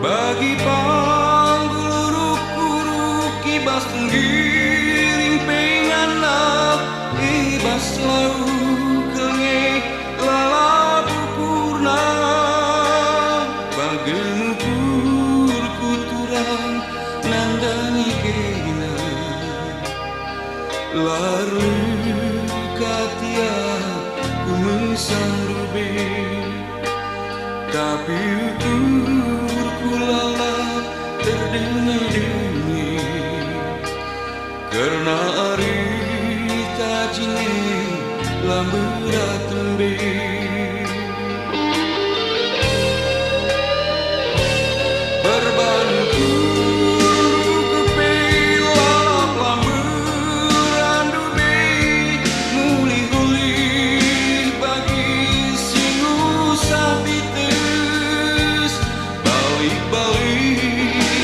Bagi pangguluruk-uruk kibas tenggiring penganap ibas lau kenge lalabu purna bagemupur kuturang nandani kena laru katia kumusang rubi tapi ukur kulala terdengi karena ari tajine lambura tembe berbantu kepelalap lamburan dubi muli-huli bagi sing usah bites balik-balik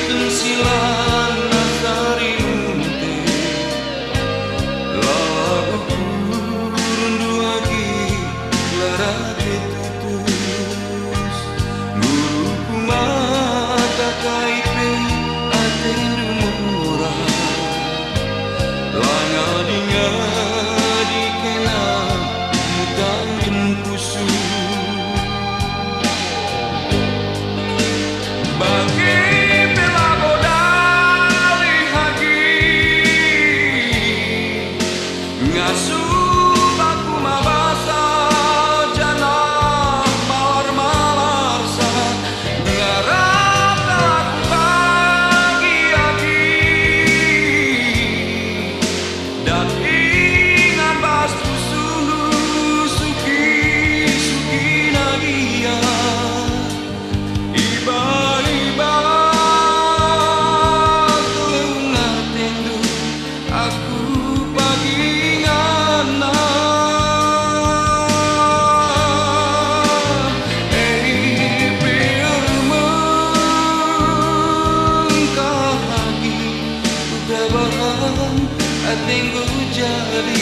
tensilan nasari unte lalabu kurun duagi larate tutus guruku mata kaipe atendu murah langa dingadi kena mutan jempusu bagi bela bodali hagi ngasuh baku mabasa jana malar-malarsa ngarap aku bagi-agi dan ingat bas pusunu suki-suki nagia iba-iba telunga tendu aku pagi ngana biar mengkah lagi udahan atinggu jadi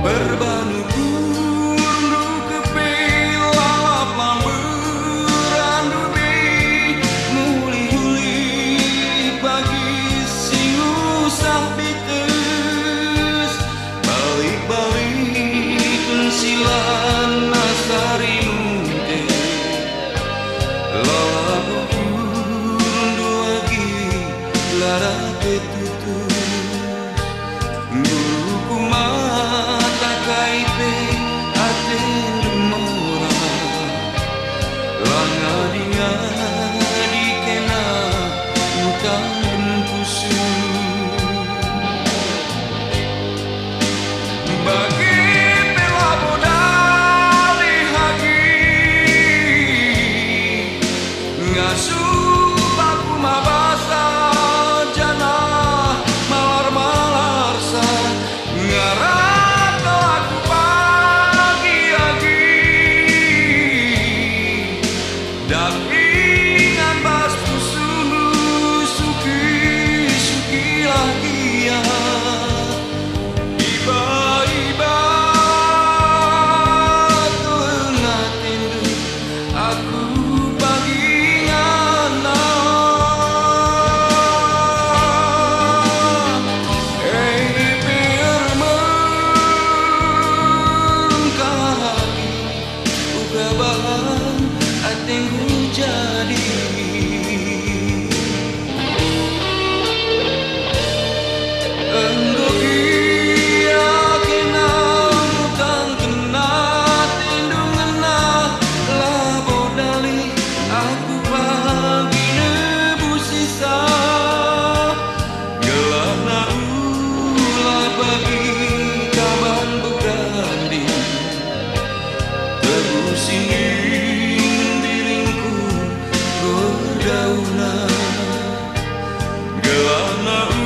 berbanu kundu kepelalap lamburan dubi muli-huli bagi sing usah bites balik-balik tensilan nasari unte lalabu kurun duagi larate tutus guruku mata kaipe atendu murah langa dingadi kena mutan gempusu bagi bela bodali hagi ngasuh baku mabasa jana malar-malarsa ngarap aku pagi-agi dan sinding diriku berdaulat gelana